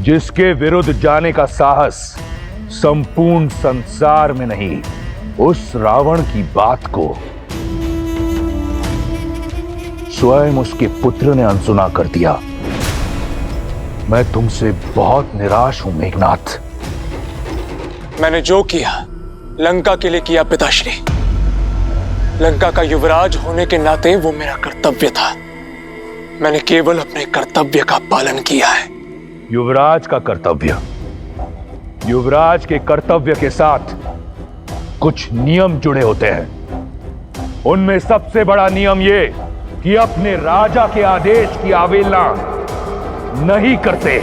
जिसके विरुद्ध जाने का साहस संपूर्ण संसार में नहीं, उस रावण की बात को स्वयं उसके पुत्र ने अनसुना कर दिया। मैं तुमसे बहुत निराश हूं मेघनाथ। मैंने जो किया लंका के लिए किया पिताश्री। लंका का युवराज होने के नाते वो मेरा कर्तव्य था। मैंने केवल अपने कर्तव्य का पालन किया है। युवराज का कर्तव्य, युवराज के कर्तव्य के साथ कुछ नियम जुड़े होते हैं। उनमें सबसे बड़ा नियम ये कि अपने राजा के आदेश की अवहेलना नहीं करते।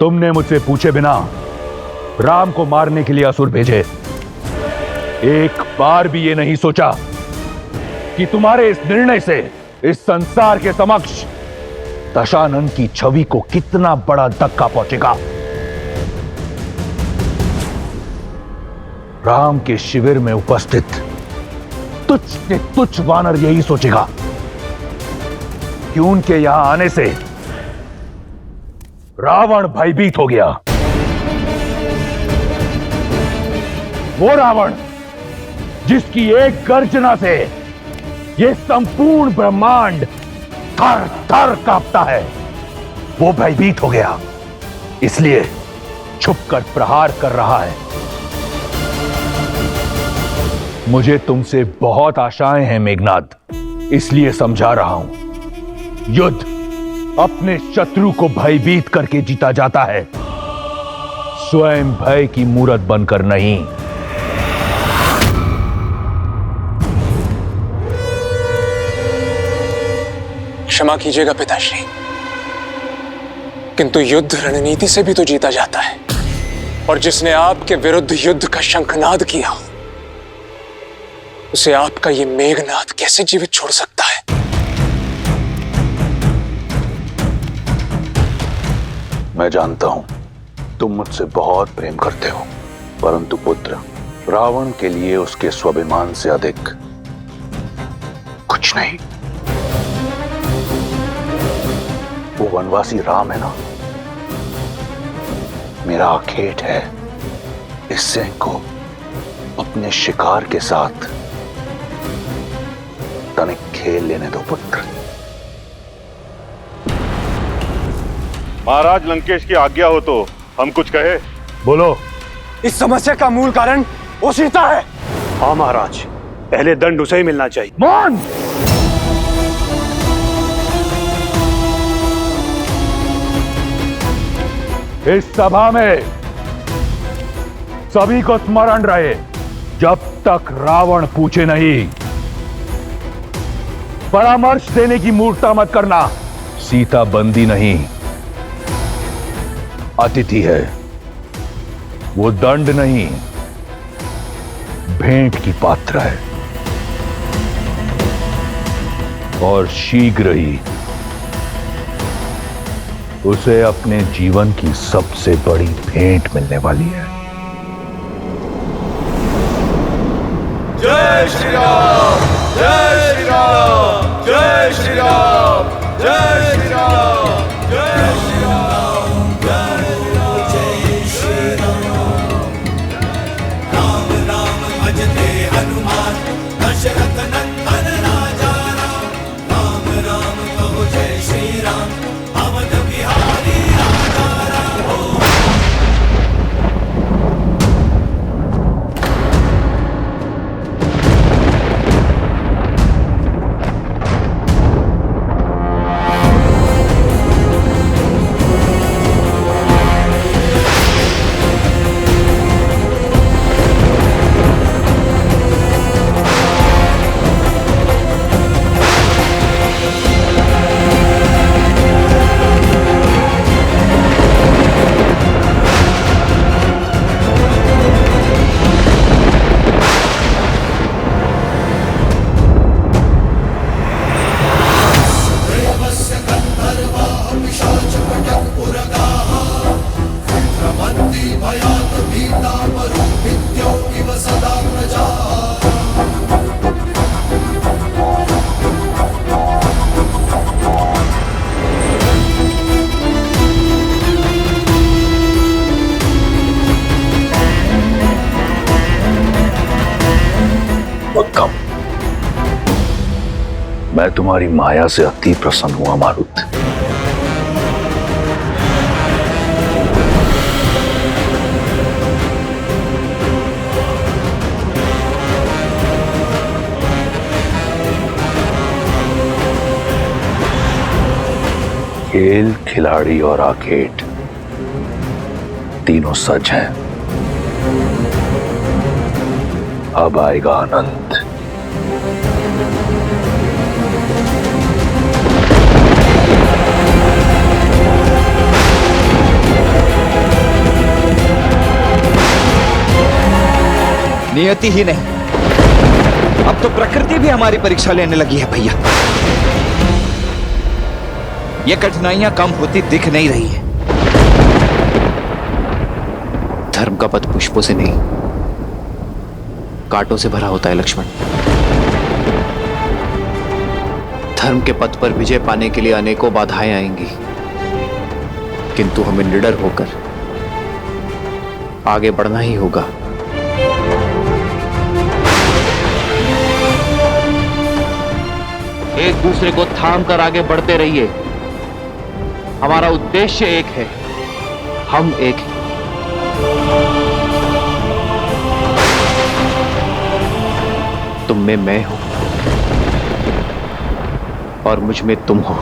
तुमने मुझसे पूछे बिना राम को मारने के लिए असुर भेजे। एक बार भी ये नहीं सोचा कि तुम्हारे इस निर्णय से इस संसार के समक्ष दशानन की छवि को कितना बड़ा धक्का पहुंचेगा। राम के शिविर में उपस्थित तुच्छ से तुच्छ वानर यही सोचेगा कि उनके यहां आने से रावण भयभीत हो गया। वो रावण जिसकी एक गर्जना से ये संपूर्ण ब्रह्मांड थर थर कांपता है, वो भयभीत हो गया, इसलिए छुपकर प्रहार कर रहा है। मुझे तुमसे बहुत आशाएं हैं मेघनाद, इसलिए समझा रहा हूं। युद्ध अपने शत्रु को भयभीत करके जीता जाता है, स्वयं भय की मूरत बनकर नहीं। क्षमा कीजिएगा पिताश्री, किंतु युद्ध रणनीति से भी तो जीता जाता है, और जिसने आपके विरुद्ध युद्ध का शंखनाद किया उसे आपका ये मेघनाद कैसे जीवित छोड़ सकता है? मैं जानता हूं तुम मुझसे बहुत प्रेम करते हो, परंतु पुत्र, रावण के लिए उसके स्वाभिमान से अधिक कुछ नहीं। वो वनवासी राम है ना, मेरा आखेट है, इससे को अपने शिकार के साथ तनिक खेल लेने दो पुत्र। महाराज, लंकेश की आज्ञा हो तो हम कुछ कहे। बोलो। इस समस्या का मूल कारण वो सीता है। हाँ महाराज, पहले दंड उसे ही मिलना चाहिए। मौन! इस सभा में सभी को स्मरण रहे, जब तक रावण पूछे नहीं, परामर्श देने की मूर्खता मत करना। सीता बंदी नहीं, अतिथि है। वो दंड नहीं, भेंट की पात्र है, और शीघ्र ही उसे अपने जीवन की सबसे बड़ी भेंट मिलने वाली है। जय श्री राम, जय श्री राम, जय श्री राम, जय श्री राम, जय श्री राम, जय श्री राम। राम राम भजते हनुमान, दशरथ नंदन राजा राम। राम राम कहो जय श्री राम, अवध बिहारी राजा राम। मैं तुम्हारी माया से अति प्रसन्न हुआ मारुत। खेल, खिलाड़ी और आर्केड तीनों सच हैं। अब आएगा आनंद। नियति ही नहीं, अब तो प्रकृति भी हमारी परीक्षा लेने लगी है भैया। ये कठिनाइयां कम होती दिख नहीं रही है। धर्म का पथ पुष्पों से नहीं, कांटों से भरा होता है लक्ष्मण। धर्म के पथ पर विजय पाने के लिए अनेकों बाधाएं आएंगी, किंतु हमें निडर होकर आगे बढ़ना ही होगा। एक दूसरे को थाम कर आगे बढ़ते रहिए। हमारा उद्देश्य एक है, हम एक हैं। तुम में मैं हूं और मुझ में तुम हो।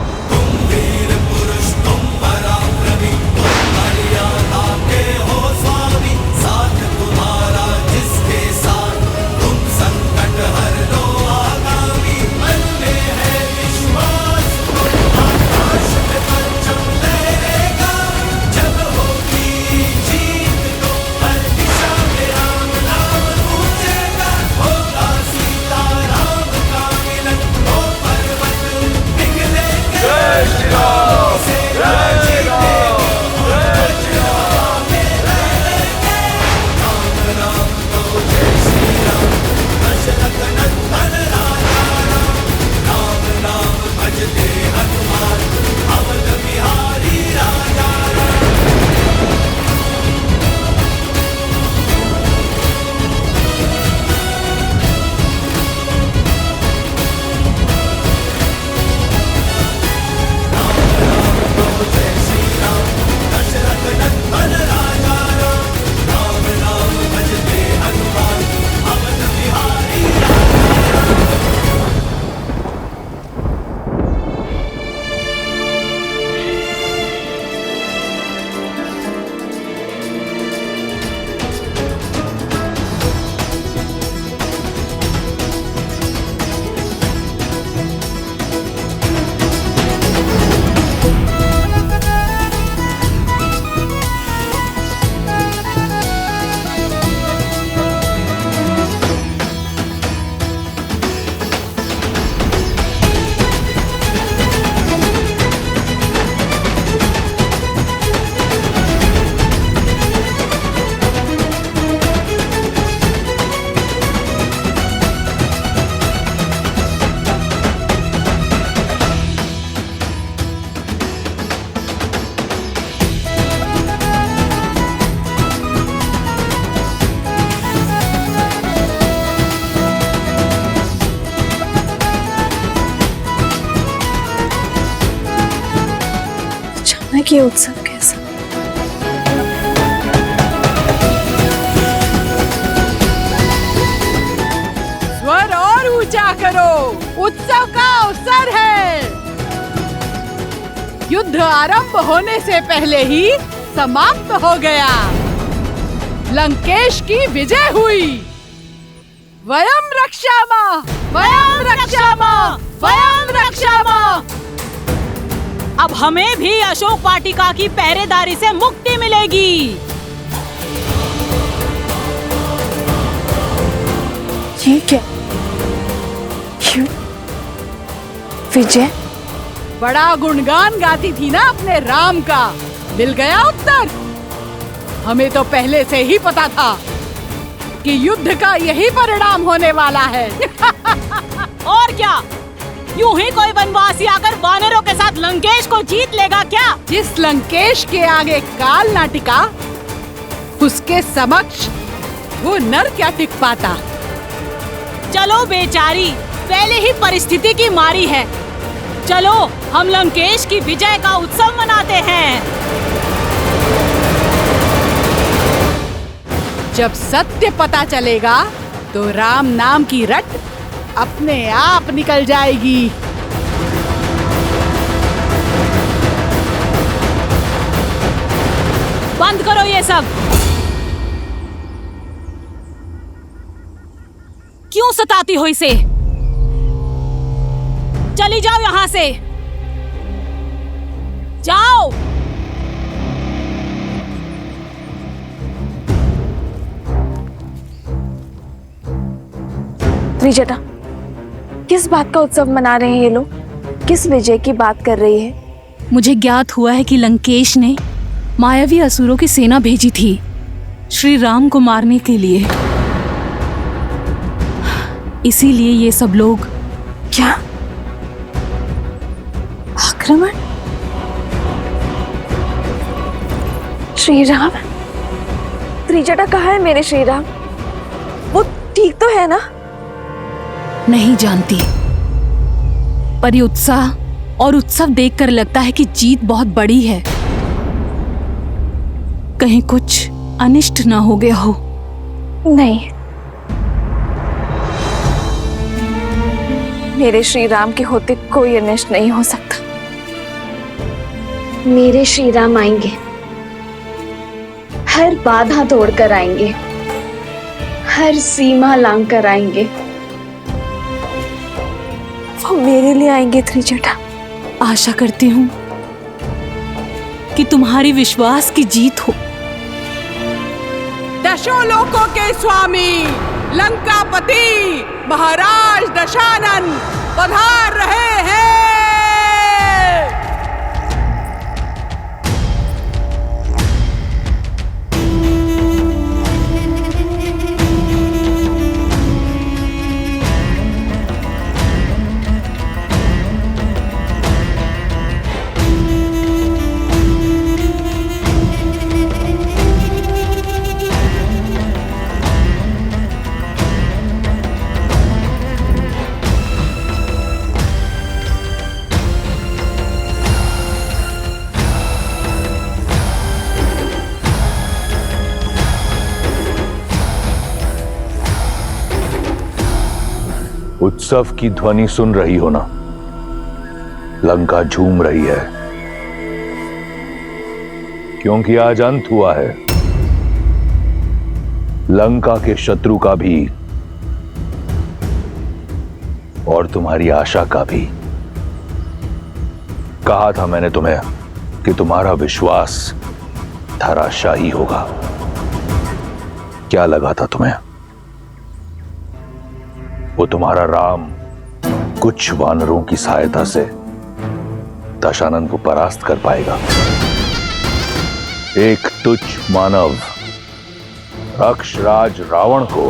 ये उत्सव कैसा? स्वर और ऊंचा करो, उत्सव का अवसर है। युद्ध आरंभ होने से पहले ही समाप्त हो गया। लंकेश की विजय हुई। वयम रक्षामः, वयम रक्षामः, वयम रक्षामः। अब हमें भी अशोक वाटिका की पहरेदारी से मुक्ति मिलेगी। ये क्या? क्यों? विजय? बड़ा गुणगान गाती थी ना अपने राम का, मिल गया उत्तर। हमें तो पहले से ही पता था कि युद्ध का यही परिणाम होने वाला है। और क्या, यूं ही कोई वनवासी आकर वानरों के साथ लंकेश को जीत लेगा क्या? जिस लंकेश के आगे काल ना टिका, उसके समक्ष वो नर क्या टिक पाता। चलो बेचारी पहले ही परिस्थिति की मारी है। चलो हम लंकेश की विजय का उत्सव मनाते हैं। जब सत्य पता चलेगा तो राम नाम की रट अपने आप निकल जाएगी। बंद करो ये सब। क्यों सताती हो इसे? चली जाओ यहां से, जाओ। त्रिजटा, किस बात का उत्सव मना रहे हैं ये लोग? किस विजय की बात कर रही है? मुझे ज्ञात हुआ है कि लंकेश ने मायावी असुरों की सेना भेजी थी श्री राम को मारने के लिए। इसीलिए ये सब लोग। क्या आक्रमण? श्री राम? त्रिजटा कहाँ है मेरे श्री राम? वो ठीक तो है ना? नहीं जानती, पर ये उत्साह और उत्सव देखकर लगता है कि जीत बहुत बड़ी है। कहीं कुछ अनिष्ट ना हो गया हो। नहीं, मेरे श्री राम के होते कोई अनिष्ट नहीं हो सकता। मेरे श्री राम आएंगे, हर बाधा तोड़कर आएंगे, हर सीमा लांघकर आएंगे। वो मेरे लिए आएंगे त्रिजटा। आशा करती हूँ कि तुम्हारी विश्वास की जीत हो। दशों लोकों के स्वामी लंकापति महाराज दशानन पधार रहे हैं। उत्सव की ध्वनि सुन रही हो ना? लंका झूम रही है, क्योंकि आज अंत हुआ है लंका के शत्रु का भी और तुम्हारी आशा का भी। कहा था मैंने तुम्हें कि तुम्हारा विश्वास धराशायी होगा। क्या लगा था तुम्हें? वो तुम्हारा राम कुछ वानरों की सहायता से दशानन को परास्त कर पाएगा। एक तुच्छ मानव राक्षराज रावण को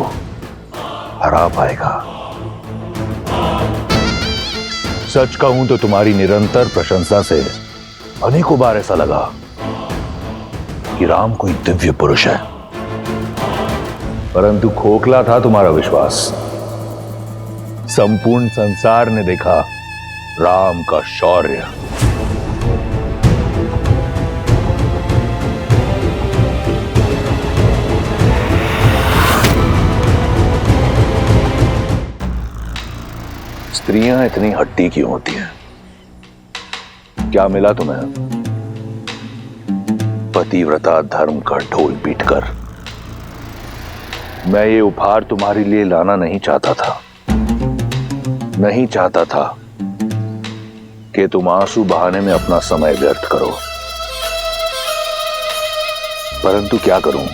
हरा पाएगा। सच कहूं तो तुम्हारी निरंतर प्रशंसा से अनेकों बार ऐसा लगा कि राम कोई दिव्य पुरुष है, परंतु खोखला था तुम्हारा विश्वास। संपूर्ण संसार ने देखा राम का शौर्य। स्त्रियां इतनी हट्टी क्यों होती हैं? क्या मिला तुम्हें? पतिव्रता धर्म का ढोल पीटकर। मैं ये उपहार तुम्हारे लिए लाना नहीं चाहता था। नहीं चाहता था कि तुम आंसू बहाने में अपना समय व्यर्थ करो, परंतु क्या करूं?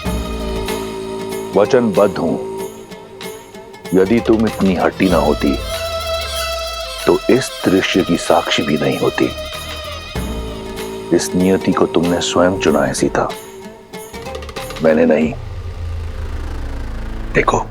वचनबद्ध हूं। यदि तुम इतनी हट्टी ना होती तो इस दृश्य की साक्षी भी नहीं होती। इस नियति को तुमने स्वयं चुना है सीता, मैंने नहीं। देखो,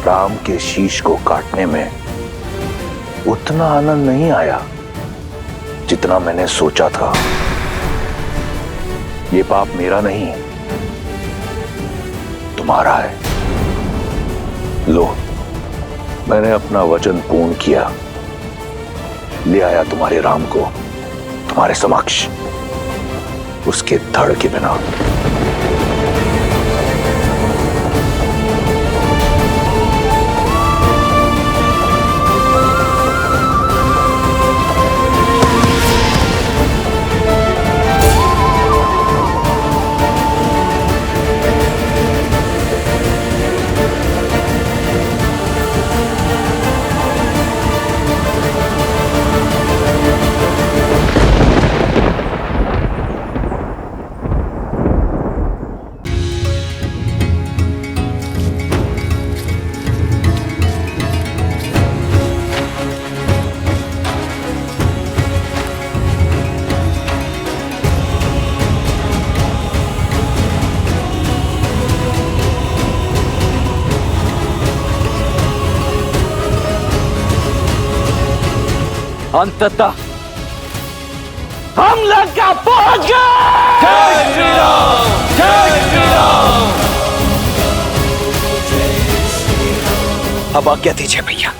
राम के शीश को काटने में उतना आनंद नहीं आया जितना मैंने सोचा था। ये पाप मेरा नहीं, तुम्हारा है। लो, मैंने अपना वचन पूर्ण किया, ले आया तुम्हारे राम को तुम्हारे समक्ष, उसके धड़ के बिना। अंततः हम लंका पहुंच गए। जय श्री राम, जय श्री राम। अब आज्ञा दीजिए भैया,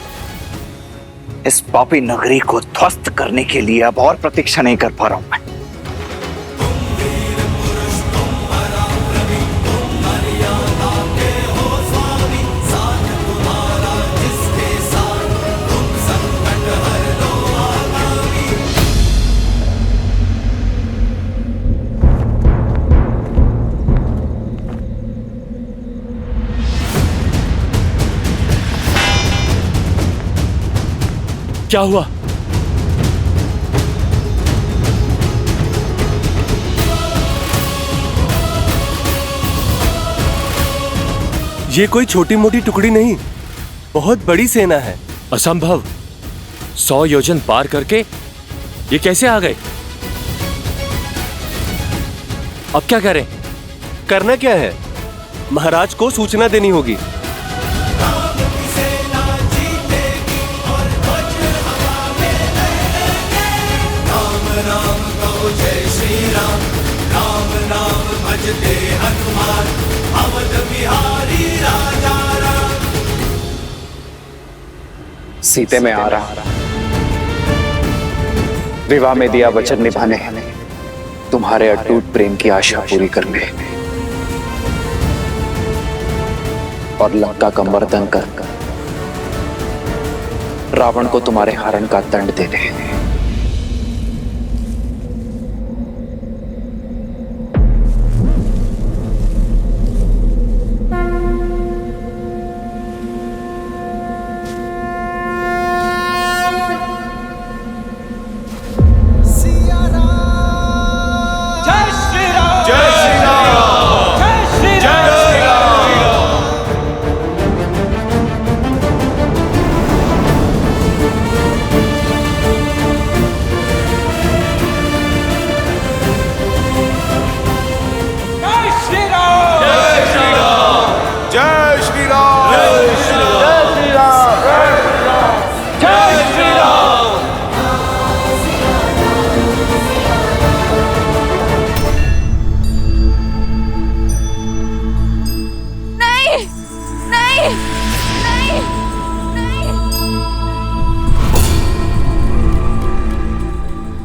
इस पापी नगरी को ध्वस्त करने के लिए अब और प्रतीक्षा नहीं कर पा रहा हूं मैं। क्या हुआ? ये कोई छोटी मोटी टुकड़ी नहीं, बहुत बड़ी सेना है। असंभव। 100 योजन पार करके ये कैसे आ गए? अब क्या करें? करना क्या है? महाराज को सूचना देनी होगी। जय श्री राम, राम नाम भजते हनुमान, अवध बिहारी राजा राम। सीते में आ रहा, विवाह में दिया वचन निभाने, तुम्हारे अटूट प्रेम की आशा पूरी करने और लंका का मर्दन कर रावण को तुम्हारे हरण का दंड देने।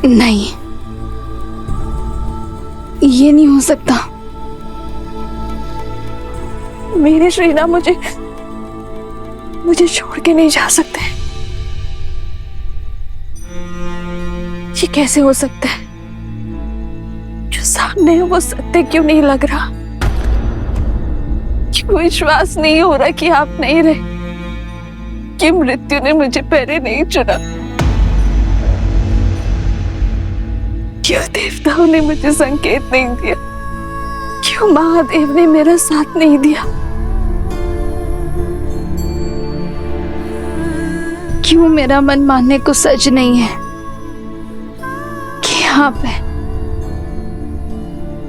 नहीं, ये नहीं हो सकता। मेरे श्री राम मुझे छोड़ के नहीं जा सकते। ये कैसे हो सकता है? जो सामने है वो सत्य क्यों नहीं लग रहा? क्यों विश्वास नहीं हो रहा कि आप नहीं रहे, कि मृत्यु ने मुझे पहले नहीं चुना? क्यों देवताओं ने मुझे संकेत नहीं दिया? क्यों महादेव ने मेरा साथ नहीं दिया? क्यों मेरा मन मानने को सच नहीं है कि आप हैं?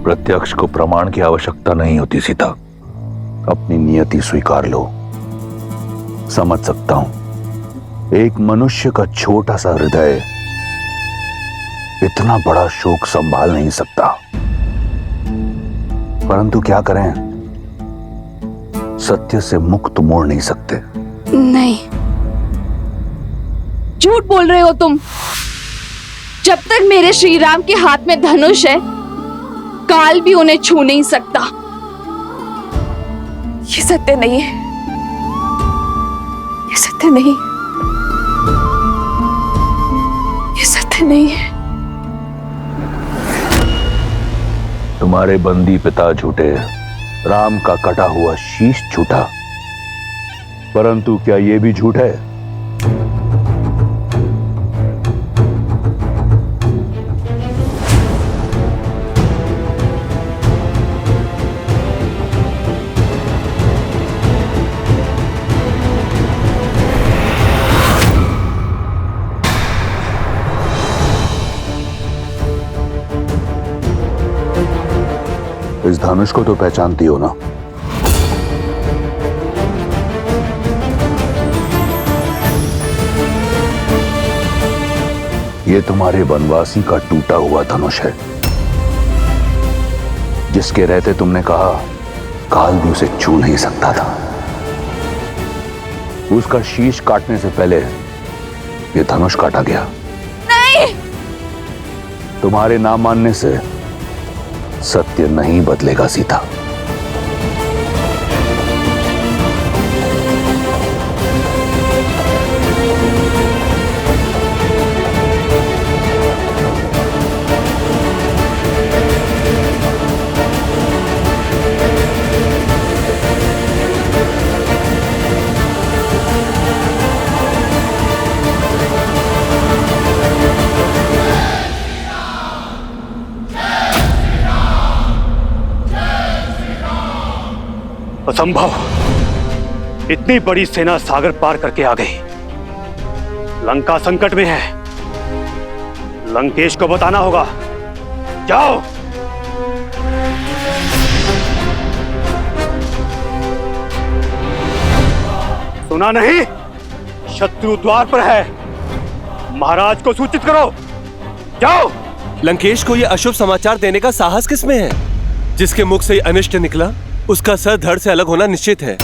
प्रत्यक्ष को प्रमाण की आवश्यकता नहीं होती सीता, अपनी नियति स्वीकार लो। समझ सकता हूं, एक मनुष्य का छोटा सा हृदय इतना बड़ा शोक संभाल नहीं सकता, परंतु क्या करें, सत्य से मुक्त मोड़ नहीं सकते। नहीं, झूठ बोल रहे हो तुम। जब तक मेरे श्री राम के हाथ में धनुष है, काल भी उन्हें छू नहीं सकता। ये सत्य नहीं है, ये सत्य नहीं, ये सत्य नहीं है। तुम्हारे बंदी पिता झूठे, राम का कटा हुआ शीश झूठा, परंतु क्या यह भी झूठ है? इस धनुष को तो पहचानती हो ना? ये तुम्हारे वनवासी का टूटा हुआ धनुष है, जिसके रहते तुमने कहा काल भी उसे छू नहीं सकता था। उसका शीश काटने से पहले ये धनुष काटा गया। नहीं! तुम्हारे ना मानने से सत्य नहीं बदलेगा सीता। असंभव! इतनी बड़ी सेना सागर पार करके आ गई। लंका संकट में है, लंकेश को बताना होगा। जाओ! सुना नहीं? शत्रु द्वार पर है, महाराज को सूचित करो। जाओ! लंकेश को यह अशुभ समाचार देने का साहस किसमें है? जिसके मुख से अनिष्ट निकला, उसका सर धड़ से अलग होना निश्चित है।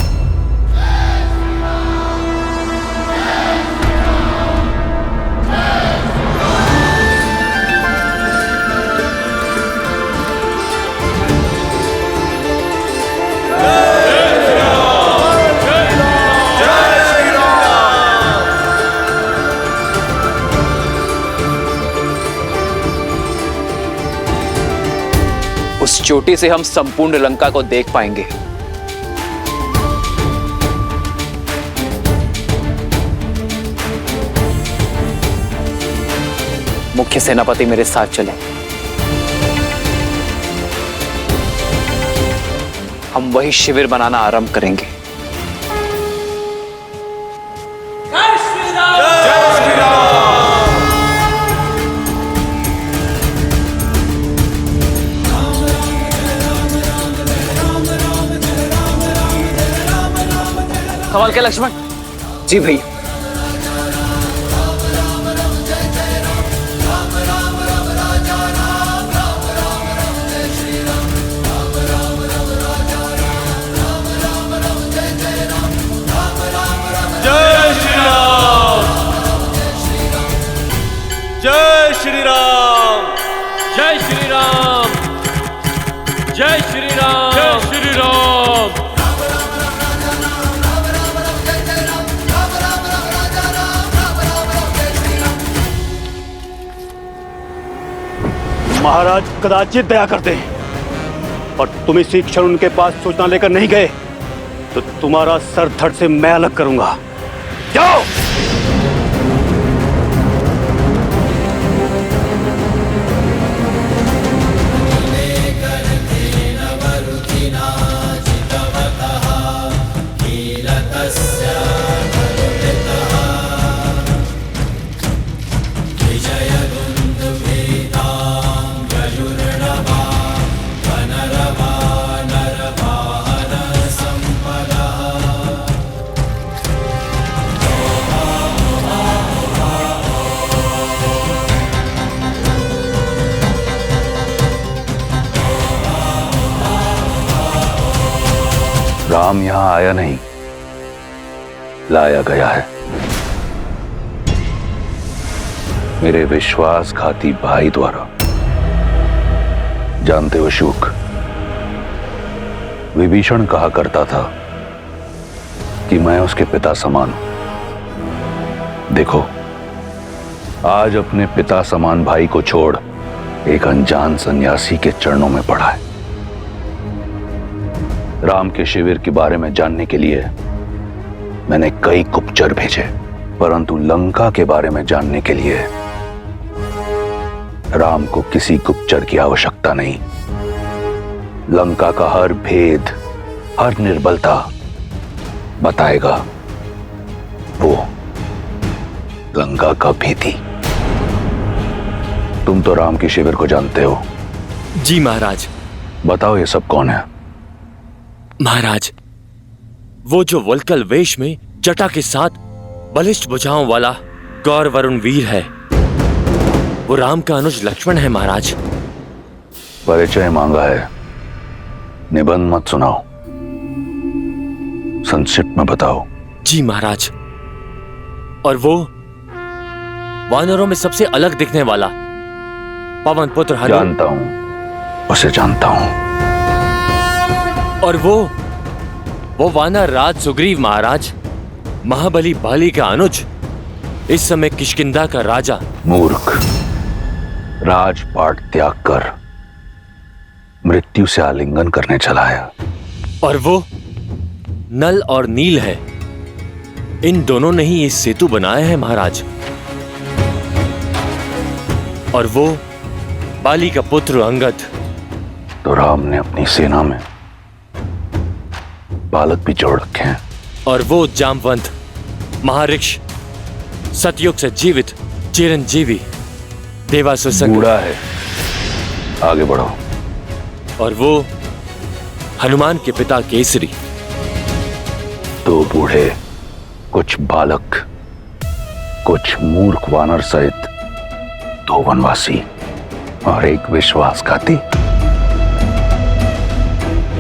उस चोटी से हम संपूर्ण लंका को देख पाएंगे। मुख्य सेनापति मेरे साथ चले। हम वही शिविर बनाना आरंभ करेंगे। सवाल क्या लक्ष्मण? जी भैया। जय श्री राम! जय श्री राम! जय श्री राम! जय श्री राम! जय श्री राम! महाराज कदाचित दया कर दे, और तुम इसी क्षण उनके पास सूचना लेकर नहीं गए तो तुम्हारा सर धड़ से मैं अलग करूंगा। जाओ! राम यहां आया नहीं, लाया गया है। मेरे विश्वासघाती भाई द्वारा। जानते हो शुक, विभीषण कहा करता था कि मैं उसके पिता समान हूं। देखो, आज अपने पिता समान भाई को छोड़ एक अनजान सन्यासी के चरणों में पड़ा है। राम के शिविर के बारे में जानने के लिए मैंने कई गुप्तचर भेजे, परंतु लंका के बारे में जानने के लिए राम को किसी गुप्तचर की आवश्यकता नहीं। लंका का हर भेद, हर निर्बलता बताएगा वो लंका का भेदी। तुम तो राम के शिविर को जानते हो। जी महाराज। बताओ ये सब कौन है? महाराज, वो जो वल्कल वेश में जटा के साथ बलिष्ठ भुजाओं वाला गौर वरुण वीर है, वो राम का अनुज लक्ष्मण है महाराज। परिचय मांगा है, निबंध मत सुनाओ, संक्षिप्त में बताओ। जी महाराज। और वो वानरों में सबसे अलग दिखने वाला पवन पुत्र हनुमान। जानता हूं, उसे जानता हूं। और वो वानर राज सुग्रीव महाराज, महाबली बाली का अनुज, इस समय किष्किंधा का राजा। मूर्ख, राजपाट त्याग कर मृत्यु से आलिंगन करने चला है। और वो नल और नील है, इन दोनों ने ही ये सेतु बनाया है महाराज। और वो बाली का पुत्र अंगद। तो राम ने अपनी सेना में बालक भी जोड़ रखे हैं। और वो जामवंत महाऋष, सतयुग से जीवित चिरंजीवी देवासुर संग बूढ़ा है। आगे बढ़ो। और वो हनुमान के पिता केसरी। दो बूढ़े, कुछ बालक, कुछ मूर्ख वानर सहित दो वनवासी और एक विश्वासघाती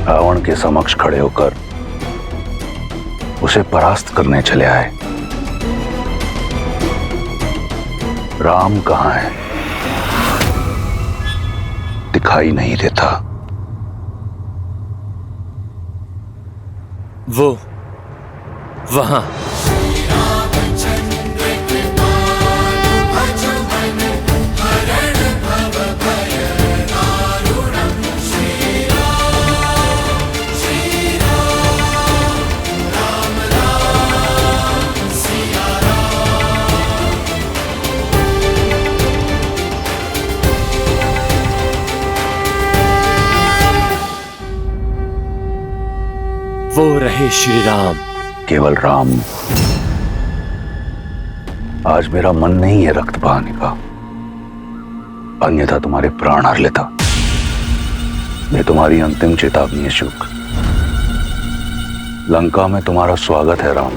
रावण के समक्ष खड़े होकर उसे परास्त करने चले आए। राम कहां है? दिखाई नहीं देता। वो वहां। वो रहे श्री राम। केवल राम। आज मेरा मन नहीं है रक्त बहाने का, अन्यथा तुम्हारे प्राण हर लेता। ये तुम्हारी अंतिम चेतावनी है शुक। लंका में तुम्हारा स्वागत है राम।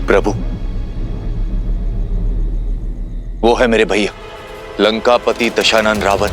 प्रभु, वो है मेरे भैया लंकापति दशानन रावण।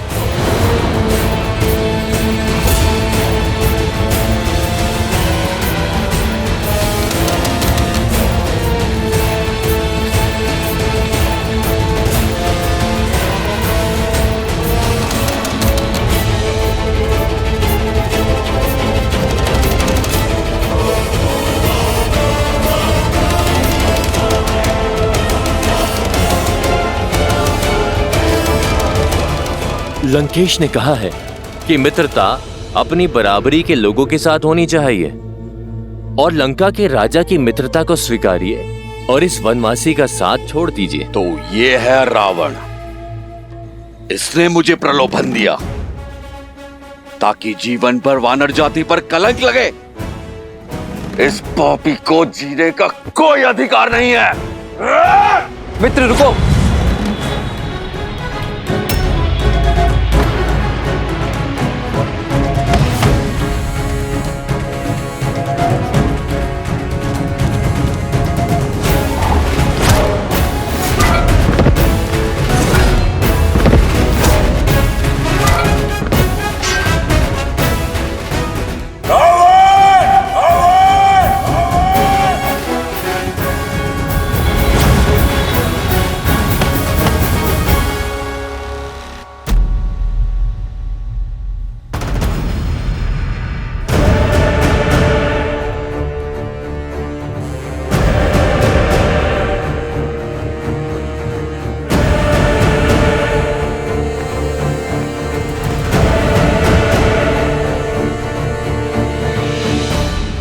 लंकेश ने कहा है कि मित्रता अपनी बराबरी के लोगों के साथ होनी चाहिए, और लंका के राजा की मित्रता को स्वीकारिए और इस वनवासी का साथ छोड़ दीजिए। तो ये है रावण। इसने मुझे प्रलोभन दिया ताकि जीवन पर वानर जाति पर कलंक लगे। इस पापी को जीने का कोई अधिकार नहीं है। मित्र रुको।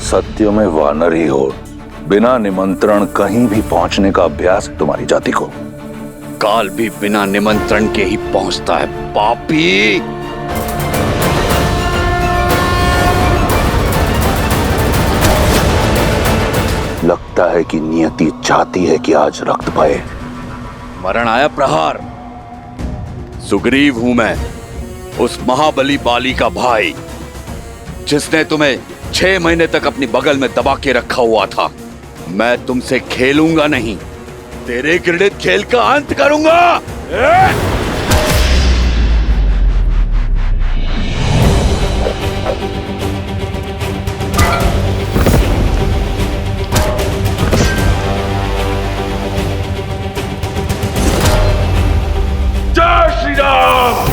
सत्य में वानर ही हो, बिना निमंत्रण कहीं भी पहुंचने का अभ्यास है तुम्हारी जाति को। काल भी बिना निमंत्रण के ही पहुंचता है, पापी। लगता है कि नियति चाहती है कि आज रक्त बहे। मरण आया प्रहार। सुग्रीव हूं मैं, उस महाबली बाली का भाई, जिसने तुम्हें 6 महीने तक अपनी बगल में दबा के रखा हुआ था। मैं तुमसे खेलूंगा नहीं, तेरे घृणित खेल का अंत करूंगा। जय श्री राम।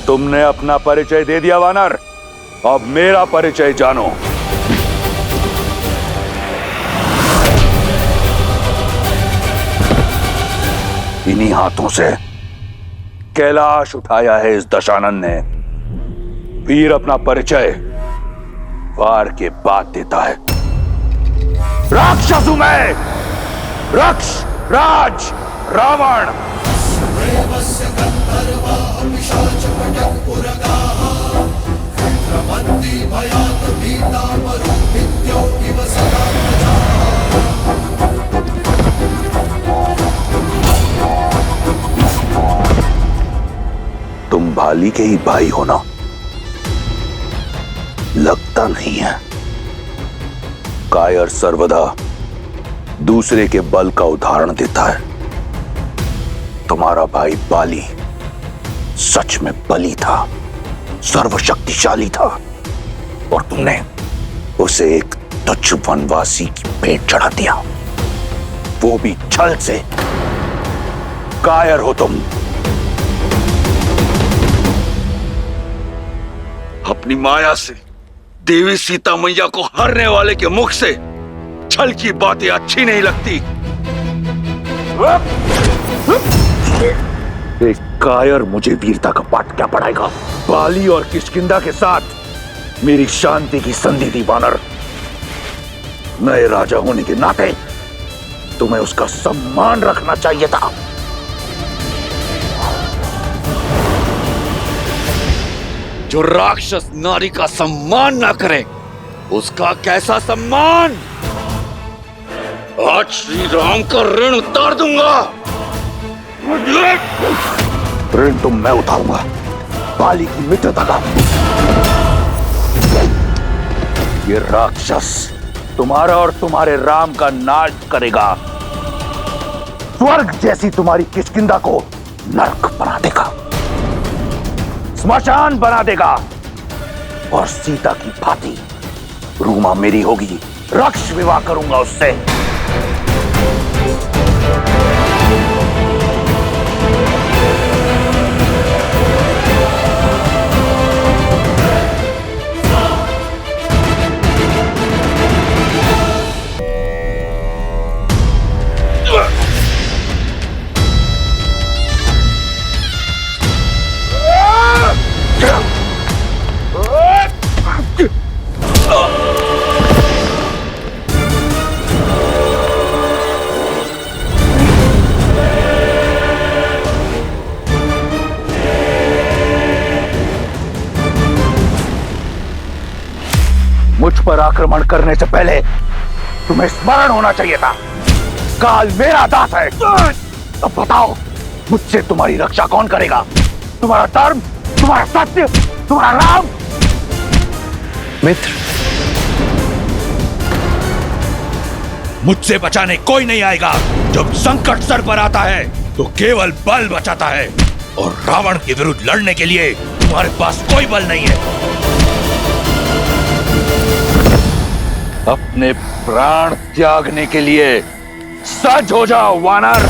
तुमने अपना परिचय दे दिया वानर, अब मेरा परिचय जानो। इन्हीं हाथों से कैलाश उठाया है इस दशानन ने। वीर अपना परिचय वार के बाद देता है। राक्षस हूं मैं, रक्ष राज रावण। तुम भाली के ही भाई हो ना? लगता नहीं है। कायर सर्वदा दूसरे के बल का उदाहरण देता है। तुम्हारा भाई बाली सच में बली था, सर्वशक्तिशाली था, और तुमने उसे एक तुच्छ वनवासी की भेंट चढ़ा दिया, वो भी छल से। कायर हो तुम। अपनी माया से देवी सीता मैया को हरने वाले के मुख से छल की बातें अच्छी नहीं लगती। एक कायर मुझे वीरता का पाठ क्या पढ़ाएगा? बाली और किष्किंधा के साथ मेरी शांति की संधि थी वानर। नए राजा होने के नाते तुम्हें उसका सम्मान रखना चाहिए था। जो राक्षस नारी का सम्मान ना करे, उसका कैसा सम्मान? आज श्री राम का ऋण उतार दूंगा। ऋण तो मैं उठाऊंगा, बाली की मित्रता का। ये राक्षस तुम्हारा और तुम्हारे राम का नाश करेगा। स्वर्ग जैसी तुम्हारी किष्किंधा को नरक बना देगा, स्मशान बना देगा, और सीता की भांति रूमा मेरी होगी। रक्ष विवाह करूंगा उससे। मुझ पर आक्रमण करने से पहले तुम्हें स्मरण होना चाहिए था, काल मेरा दास है। अब बताओ, मुझसे तुम्हारी रक्षा कौन करेगा? तुम्हारा धर्म, तुम्हारा सत्य, तुम्हारा राम? मित्र, मुझसे बचाने कोई नहीं आएगा। जब संकट सर पर आता है तो केवल बल बचाता है, और रावण के विरुद्ध लड़ने के लिए तुम्हारे पास कोई बल नहीं है। अपने प्राण त्यागने के लिए सज हो जाओ वानर।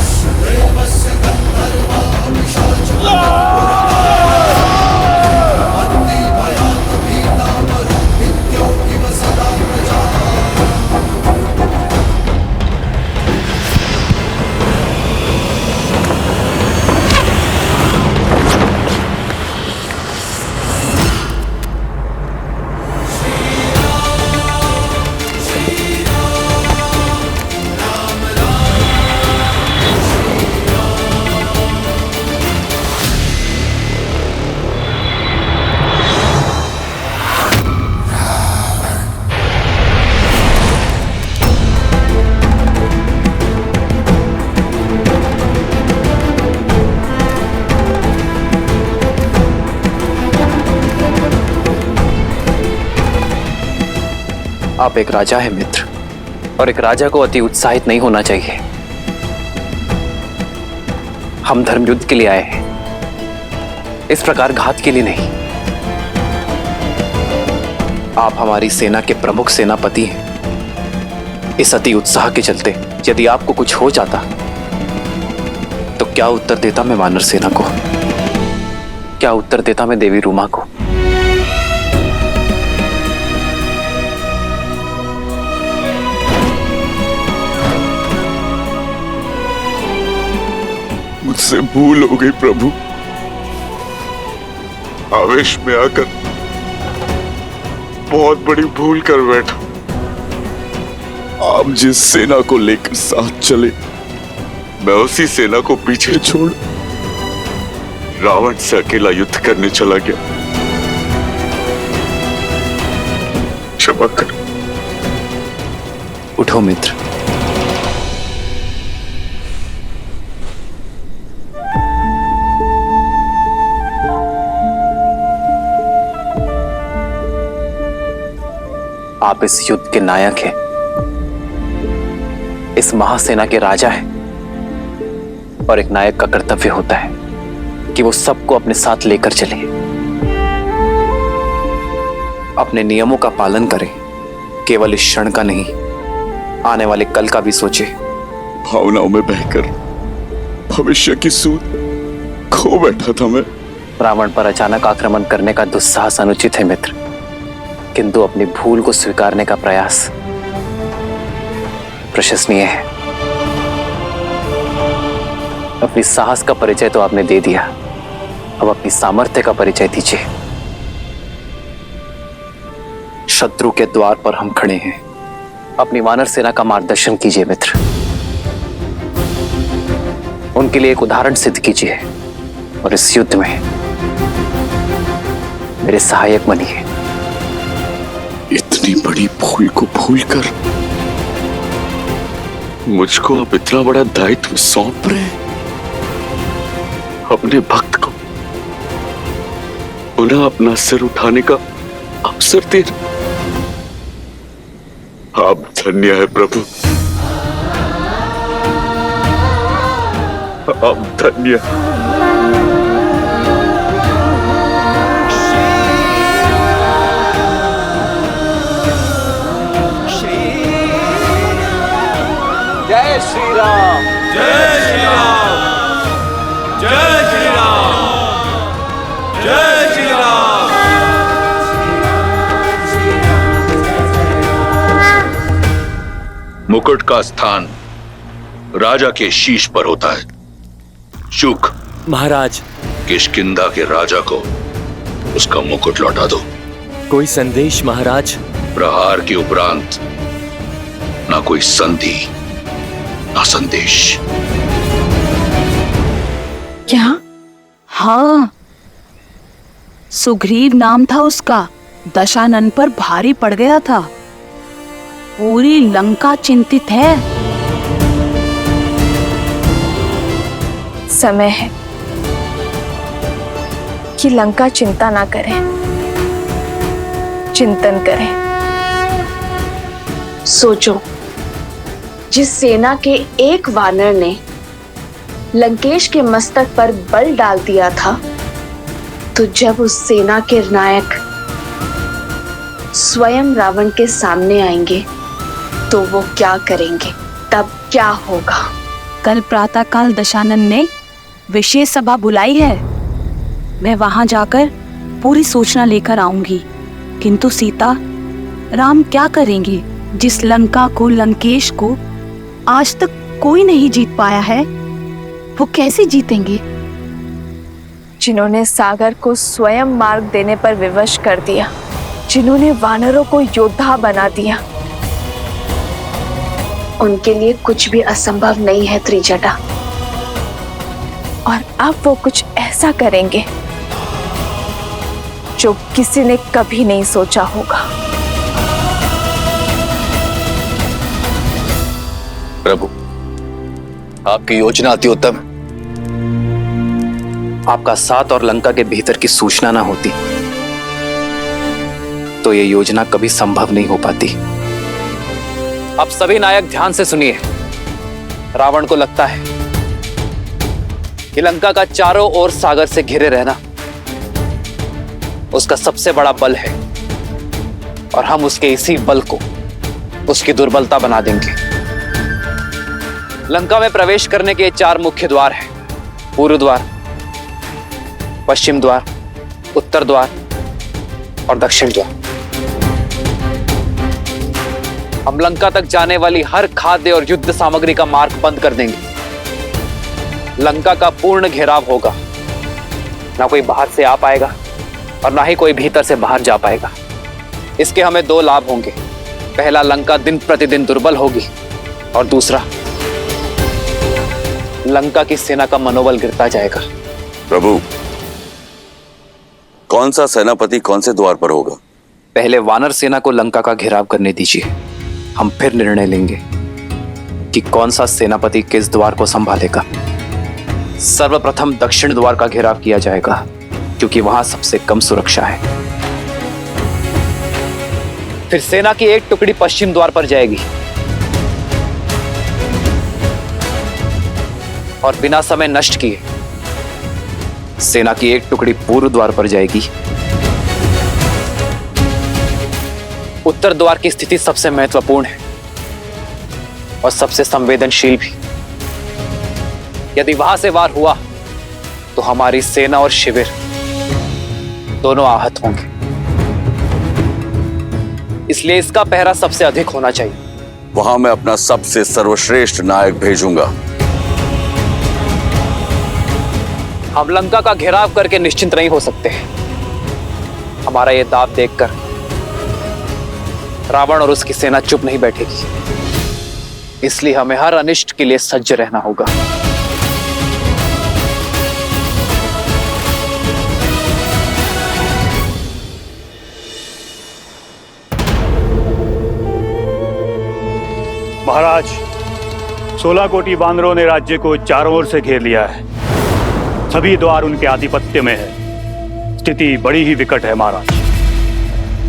आप एक राजा हैं मित्र, और एक राजा को अति उत्साहित नहीं होना चाहिए। हम धर्म युद्ध के लिए आए हैं, इस प्रकार घात के लिए नहीं। आप हमारी सेना के प्रमुख सेनापति हैं। इस अति उत्साह के चलते यदि आपको कुछ हो जाता तो क्या उत्तर देता मैं वानर सेना को? क्या उत्तर देता मैं देवी रूमा को? मुझसे भूल हो गई प्रभु। आवेश में आकर बहुत बड़ी भूल कर बैठा। आप जिस सेना को लेकर साथ चले, मैं उसी सेना को पीछे छोड़ रावण से अकेला युद्ध करने चला गया। क्षमा कर। उठो मित्र। आप इस युद्ध के नायक हैं, इस महासेना के राजा हैं, और एक नायक का कर्तव्य होता है कि वो सबको अपने साथ लेकर चले, अपने नियमों का पालन करें। केवल इस क्षण का नहीं, आने वाले कल का भी सोचे। भावनाओं में बहकर भविष्य की सूझ खो बैठा था मैं। रावण पर अचानक आक्रमण करने का दुस्साहस अनुचित है मित्र, किंतु अपनी भूल को स्वीकारने का प्रयास प्रशंसनीय है। अपनी साहस का परिचय तो आपने दे दिया, अब अपनी सामर्थ्य का परिचय दीजिए। शत्रु के द्वार पर हम खड़े हैं, अपनी वानर सेना का मार्गदर्शन कीजिए मित्र। उनके लिए एक उदाहरण सिद्ध कीजिए, और इस युद्ध में मेरे सहायक बनिए। इतनी बड़ी भूल को भूलकर मुझको अब इतना बड़ा दायित्व सौंप रहे हैं। अपने भक्त को पुनः अपना सिर उठाने का अवसर दे। आप धन्य है प्रभु, आप धन्य। जय श्री राम, जय श्री राम, जय श्री राम, जय श्री राम। मुकुट का स्थान राजा के शीश पर होता है। शुक महाराज, किष्किंधा के राजा को उसका मुकुट लौटा दो। कोई संदेश महाराज? प्रहार के उपरांत ना कोई संधि ना संदेश। क्या? हाँ, सुग्रीव नाम था उसका, दशानन पर भारी पड़ गया था। पूरी लंका चिंतित है। समय है कि लंका चिंता ना करें, चिंतन करें। सोचो, जिस सेना के एक वानर ने लंकेश के मस्तक पर बल डाल दिया था, तो जब उस सेना के नायक स्वयं रावण के सामने आएंगे तो वो क्या करेंगे, तब क्या होगा? कल प्रातःकाल दशानन ने विशेष सभा बुलाई है। मैं वहां जाकर पूरी सूचना लेकर आऊंगी। किंतु सीता, राम क्या करेंगे? जिस लंका को, लंकेश को आज तक कोई नहीं जीत पाया है, वो कैसे जीतेंगे? जिन्होंने सागर को स्वयं मार्ग देने पर विवश कर दिया, जिन्होंने वानरों को योद्धा बना दिया, उनके लिए कुछ भी असंभव नहीं है त्रिजटा। और अब वो कुछ ऐसा करेंगे जो किसी ने कभी नहीं सोचा होगा। प्रभु, आपकी योजना अति उत्तम। आपका साथ और लंका के भीतर की सूचना ना होती तो ये योजना कभी संभव नहीं हो पाती। अब सभी नायक ध्यान से सुनिए। रावण को लगता है कि लंका का चारों ओर सागर से घिरे रहना उसका सबसे बड़ा बल है और हम उसके इसी बल को उसकी दुर्बलता बना देंगे। लंका में प्रवेश करने के 4 मुख्य द्वार हैं। पूर्व द्वार, पश्चिम द्वार, उत्तर द्वार और दक्षिण द्वार। हम लंका तक जाने वाली हर खाद्य और युद्ध सामग्री का मार्ग बंद कर देंगे। लंका का पूर्ण घेराव होगा। ना कोई बाहर से आ पाएगा और ना ही कोई भीतर से बाहर जा पाएगा। इसके हमें 2 लाभ होंगे। पहला, लंका दिन प्रतिदिन दुर्बल होगी और दूसरा, लंका की सेना का मनोबल गिरता जाएगा। प्रभु, कौन सा सेनापति कौन से द्वार पर होगा? पहले वानर सेना को लंका का घेराव करने दीजिए। हम फिर निर्णय लेंगे कि कौन सा सेनापति किस द्वार को संभालेगा। सर्वप्रथम दक्षिण द्वार का घेराव किया जाएगा क्योंकि वहां सबसे कम सुरक्षा है। फिर सेना की एक टुकड़ी पश्चिम द्वार पर जाएगी और बिना समय नष्ट किए सेना की एक टुकड़ी पूर्व द्वार पर जाएगी। उत्तर द्वार की स्थिति सबसे महत्वपूर्ण है और सबसे संवेदनशील भी। यदि वहां से वार हुआ तो हमारी सेना और शिविर दोनों आहत होंगे। इसलिए इसका पहरा सबसे अधिक होना चाहिए। वहां मैं अपना सबसे सर्वश्रेष्ठ नायक भेजूंगा। हम लंका का घेराव करके निश्चिंत नहीं हो सकते। हमारा यह दाव देखकर रावण और उसकी सेना चुप नहीं बैठेगी। इसलिए हमें हर अनिष्ट के लिए सज्ज रहना होगा। महाराज, 16 कोटि वानरों ने राज्य को चारों ओर से घेर लिया है। सभी द्वार उनके आधिपत्य में है। स्थिति बड़ी ही विकट है महाराज।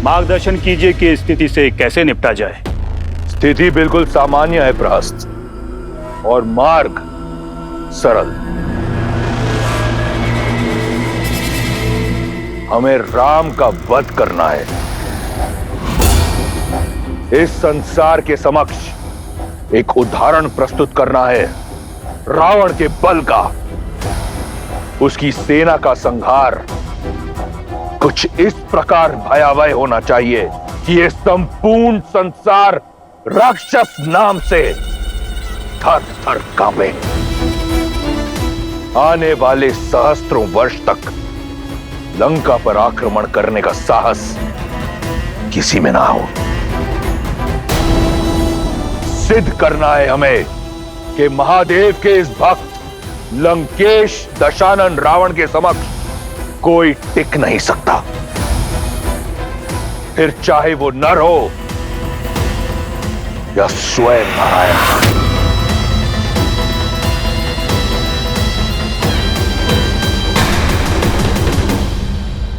मार्गदर्शन कीजिए कि इस स्थिति से कैसे निपटा जाए। स्थिति बिल्कुल सामान्य है प्रहस्त, और मार्ग सरल। हमें राम का वध करना है। इस संसार के समक्ष एक उदाहरण प्रस्तुत करना है रावण के बल का। उसकी सेना का संहार कुछ इस प्रकार भयावह होना चाहिए कि यह संपूर्ण संसार राक्षस नाम से थर थर कांपे। आने वाले सहस्त्रों वर्ष तक लंका पर आक्रमण करने का साहस किसी में ना हो। सिद्ध करना है हमें कि महादेव के इस भक्त लंकेश दशानन रावण के समक्ष कोई टिक नहीं सकता। फिर चाहे वो नर हो या स्वयं नारायण।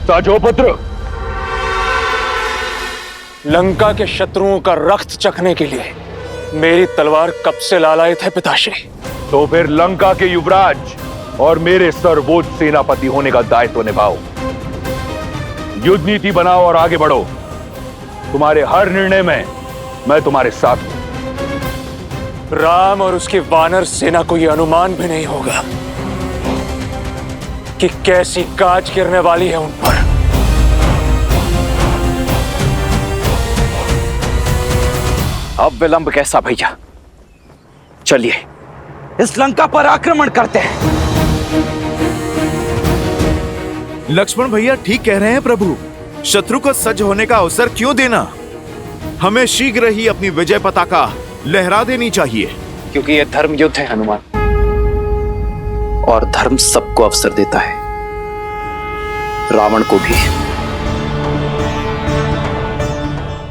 साजोपुत्र, लंका के शत्रुओं का रक्त चखने के लिए मेरी तलवार कब से लालायित है पिताश्री। तो फिर लंका के युवराज और मेरे सर्वोच्च सेनापति होने का दायित्व निभाओ। युद्ध नीति बनाओ और आगे बढ़ो। तुम्हारे हर निर्णय में मैं तुम्हारे साथ हूं। राम और उसकी वानर सेना को यह अनुमान भी नहीं होगा कि कैसी काज गिरने वाली है उन पर। अब विलंब कैसा भैया? चलिए इस लंका पर आक्रमण करते हैं। लक्ष्मण भैया ठीक कह रहे हैं प्रभु। शत्रु को सज्ज होने का अवसर क्यों देना? हमें शीघ्र ही अपनी विजय पताका लहरा देनी चाहिए। क्योंकि यह धर्म युद्ध है हनुमान, और धर्म सबको अवसर देता है, रावण को भी।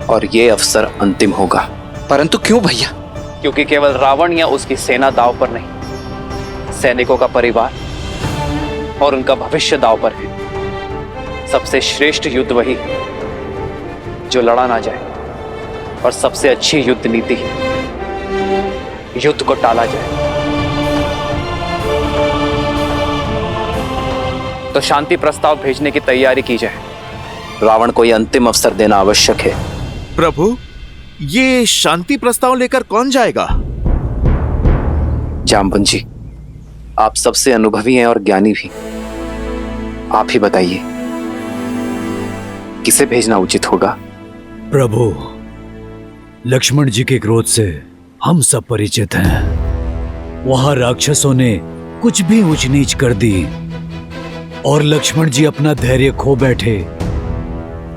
और यह अवसर अंतिम होगा। परंतु क्यों भैया? क्योंकि केवल रावण या उसकी सेना दांव पर नहीं, सैनिकों का परिवार और उनका भविष्य दांव पर है। सबसे श्रेष्ठ युद्ध वही जो लड़ा ना जाए, और सबसे अच्छी युद्ध नीति युद्ध को टाला जाए तो शांति प्रस्ताव भेजने की तैयारी की जाए। रावण को यह अंतिम अवसर देना आवश्यक है। प्रभु, ये शांति प्रस्ताव लेकर कौन जाएगा? जामवंत जी, आप सबसे अनुभवी हैं और ज्ञानी भी। आप ही बताइए किसे भेजना उचित होगा? प्रभु, लक्ष्मण जी के क्रोध से हम सब परिचित हैं। वहां राक्षसों ने कुछ भी ऊंच नीच कर दी और लक्ष्मण जी अपना धैर्य खो बैठे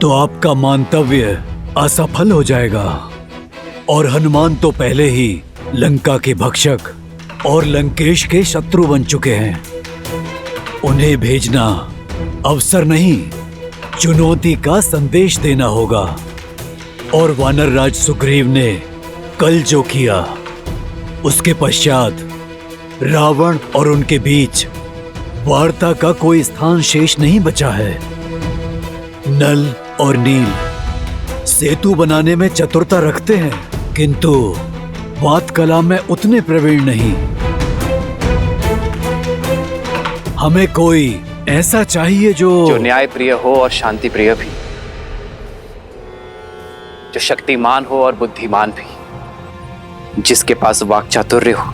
तो आपका मानतव्य असफल हो जाएगा। और हनुमान तो पहले ही लंका के भक्षक और लंकेश के शत्रु बन चुके हैं। उन्हें भेजना अवसर नहीं, चुनौती का संदेश देना होगा। और वानर राज सुग्रीव ने कल जो किया, उसके पश्चात रावण और उनके बीच वार्ता का कोई स्थान शेष नहीं बचा है। नल और नील सेतु बनाने में चतुरता रखते हैं, किंतु बात कला में उतने प्रवीण नहीं। हमें कोई ऐसा चाहिए जो न्याय प्रिय हो और शांति प्रिय भी, जो शक्तिमान हो और बुद्धिमान भी, जिसके पास वाक चातुर्य हो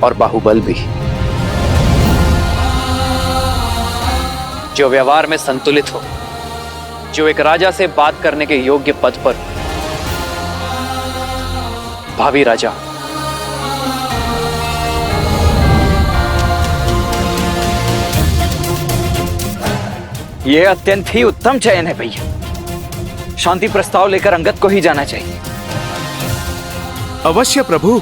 और बाहुबल भी, जो व्यवहार में संतुलित हो, जो एक राजा से बात करने के योग्य पद पर, भावी राजा। यह अत्यंत ही उत्तम चयन है भैया। शांति प्रस्ताव लेकर अंगद को ही जाना चाहिए। अवश्य प्रभु,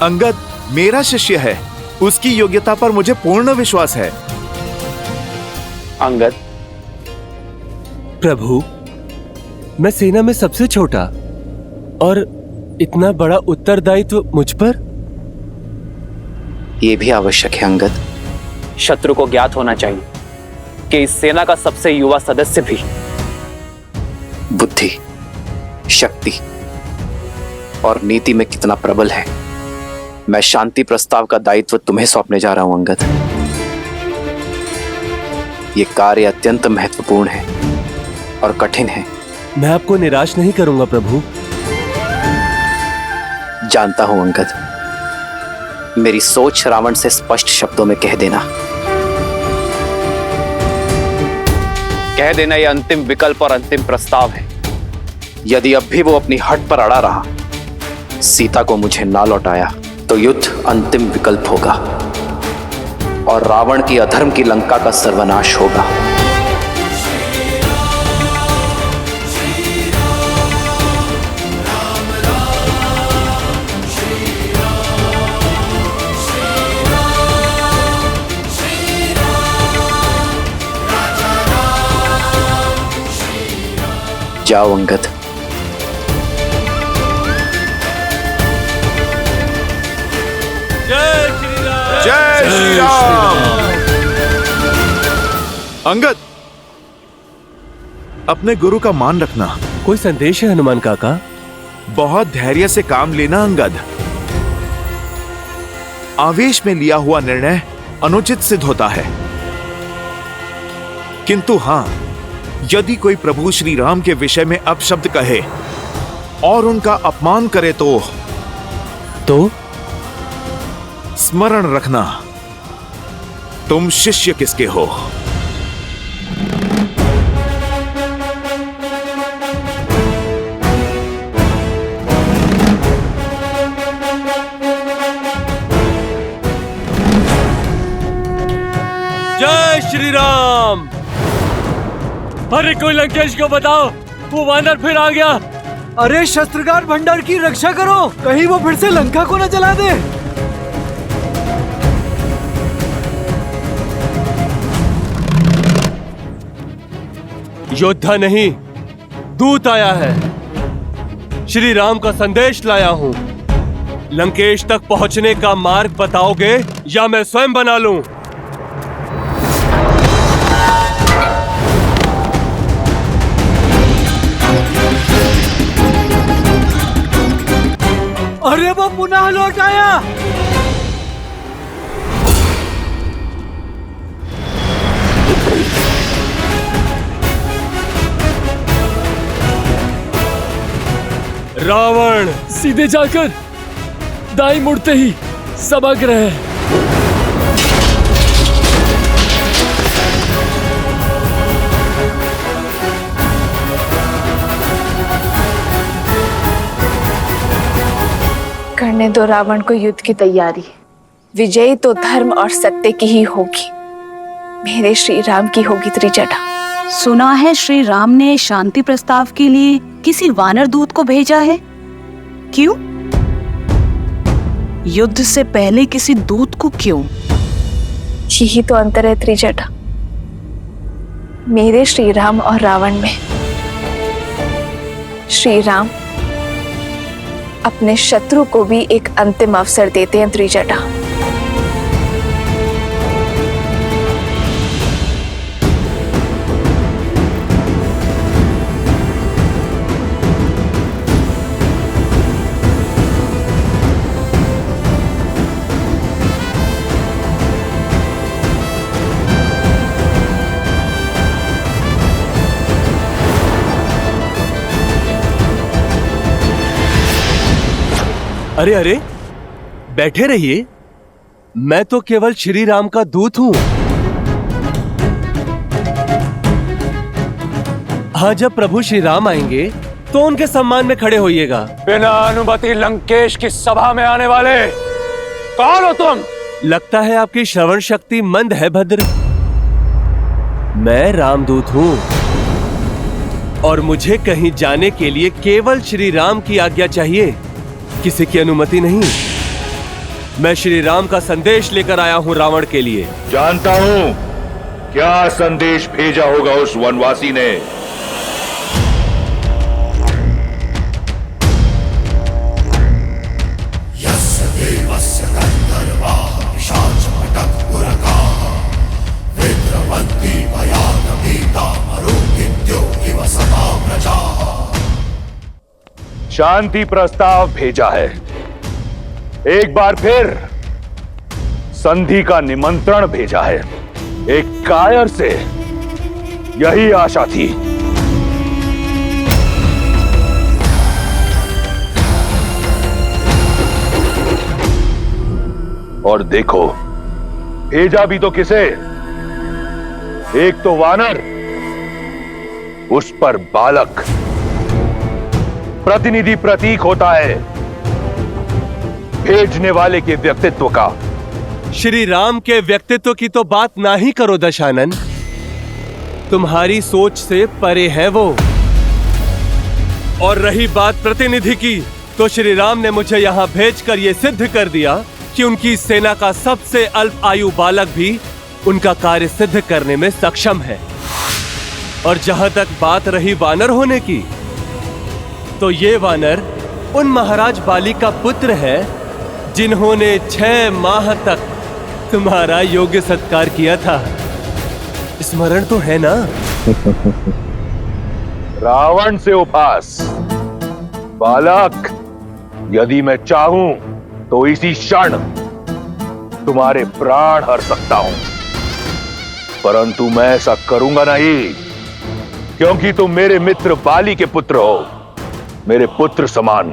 अंगद मेरा शिष्य है, उसकी योग्यता पर मुझे पूर्ण विश्वास है। अंगद, प्रभु, मैं सेना में सबसे छोटा और इतना बड़ा उत्तरदायित्व मुझ पर? यह भी आवश्यक है अंगद। शत्रु को ज्ञात होना चाहिए कि इस सेना का सबसे युवा सदस्य भी बुद्धि, शक्ति और नीति में कितना प्रबल है। मैं शांति प्रस्ताव का दायित्व तुम्हें सौंपने जा रहा हूं अंगद। यह कार्य अत्यंत महत्वपूर्ण है और कठिन है। मैं आपको निराश नहीं करूंगा प्रभु। जानता हूं अंगद, मेरी सोच रावण से स्पष्ट शब्दों में कह देना। कह देना यह अंतिम विकल्प और अंतिम प्रस्ताव है। यदि अब भी वो अपनी हट पर अड़ा रहा, सीता को मुझे ना लौटाया, तो युद्ध अंतिम विकल्प होगा और रावण की अधर्म की लंका का सर्वनाश होगा। जाओ अंगद। जय श्री राम। अंगद, अपने गुरु का मान रखना। कोई संदेश है हनुमान काका? बहुत धैर्य से काम लेना अंगद। आवेश में लिया हुआ निर्णय अनुचित सिद्ध होता है, किंतु हां, यदि कोई प्रभु श्री राम के विषय में अपशब्द कहे और उनका अपमान करे तो स्मरण रखना, तुम शिष्य किसके हो। जय श्री राम। अरे कोई लंकेश को बताओ, वो वानर फिर आ गया। अरे शस्त्रगार भंडार की रक्षा करो, कहीं वो फिर से लंका को न जला दे। योद्धा नहीं, दूत आया है। श्री राम का संदेश लाया हूं। लंकेश तक पहुंचने का मार्ग बताओगे या मैं स्वयं बना लूं? अरे वो पुनः लौट आया। रावण सीधे जाकर दाई मुड़ते ही सभागृह। करने दो रावण को युद्ध की तैयारी। विजयी तो धर्म और सत्य की ही होगी। मेरे श्री राम की होगी त्रिजटा। सुना है श्री राम ने शांति प्रस्ताव के लिए किसी वानर दूत को भेजा है। क्यों? युद्ध से पहले किसी दूत को क्यों? यही तो अंतर है त्रिजटा, मेरे श्री राम और रावण में। श्री राम अपने शत्रु को भी एक अंतिम अवसर देते हैं त्रिजटा। अरे अरे, बैठे रहिए। मैं तो केवल श्री राम का दूत हूं। हाँ, जब प्रभु श्री राम आएंगे तो उनके सम्मान में खड़े होइएगा। बिना अनुमति लंकेश की सभा में आने वाले कौन हो तुम? लगता है आपकी श्रवण शक्ति मंद है भद्र। मैं रामदूत हूं और मुझे कहीं जाने के लिए केवल श्री राम की आज्ञा चाहिए, किसी की अनुमति नहीं। मैं श्री राम का संदेश लेकर आया हूं रावण के लिए। जानता हूं क्या संदेश भेजा होगा उस वनवासी ने। शांति प्रस्ताव भेजा है। एक बार फिर संधि का निमंत्रण भेजा है। एक कायर से यही आशा थी। और देखो भेजा भी तो किसे? एक तो वानर, उस पर बालक प्रतिनिधि प्रतीक होता है भेजने वाले के व्यक्तित्व का। श्री राम के व्यक्तित्व की तो बात ना ही करो दशानन, तुम्हारी सोच से परे है वो। और रही बात प्रतिनिधि की, तो श्री राम ने मुझे यहाँ भेजकर ये सिद्ध कर दिया कि उनकी सेना का सबसे अल्प आयु बालक भी उनका कार्य सिद्ध करने में सक्षम है। और जहां तक बात रही वानर होने की, तो ये वानर उन महाराज बाली का पुत्र है जिन्होंने 6 माह तक तुम्हारा योग्य सत्कार किया था। स्मरण तो है ना? रावण से उपहास। बालक, यदि मैं चाहूं तो इसी क्षण तुम्हारे प्राण हर सकता हूं, परंतु मैं ऐसा करूंगा नहीं, क्योंकि तुम मेरे मित्र बाली के पुत्र हो, मेरे पुत्र समान।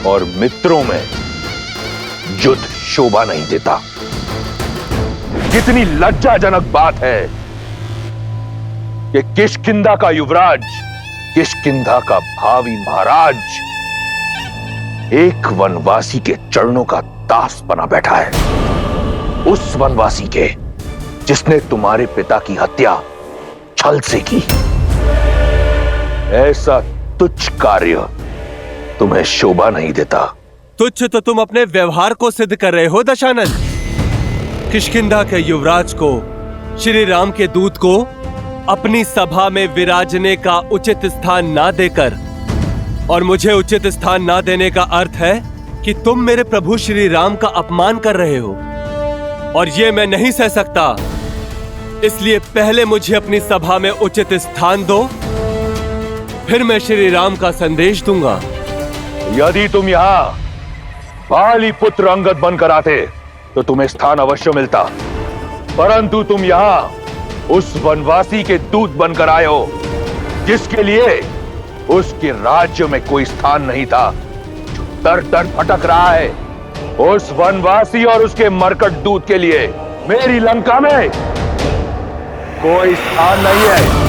और मित्रों में युद्ध शोभा नहीं देता। कितनी लज्जाजनक बात है कि किष्किंधा का युवराज, किष्किंधा का भावी महाराज एक वनवासी के चरणों का दास बना बैठा है। उस वनवासी के जिसने तुम्हारे पिता की हत्या छल से की। ऐसा तुच्छ कार्य तुम्हें शोभा नहीं देता। तुच्छ तो तुम अपने व्यवहार को सिद्ध कर रहे हो दशानन। किष्किंधा के युवराज को, श्री राम के दूत को अपनी सभा में विराजने का उचित स्थान ना देकर, और मुझे उचित स्थान ना देने का अर्थ है कि तुम मेरे प्रभु श्री राम का अपमान कर रहे हो, और ये मैं नहीं सह सकता। इसलिए पहले मुझे अपनी सभा में उचित स्थान दो, फिर मैं श्री राम का संदेश दूंगा। यदि तुम यहां बाली पुत्र अंगद बनकर आते तो तुम्हें स्थान अवश्य मिलता, परंतु तुम यहां उस वनवासी के दूत बनकर आए हो जिसके लिए उसके राज्य में कोई स्थान नहीं था, जो दर दर भटक रहा है। उस वनवासी और उसके मरकट दूत के लिए मेरी लंका में कोई स्थान नहीं है।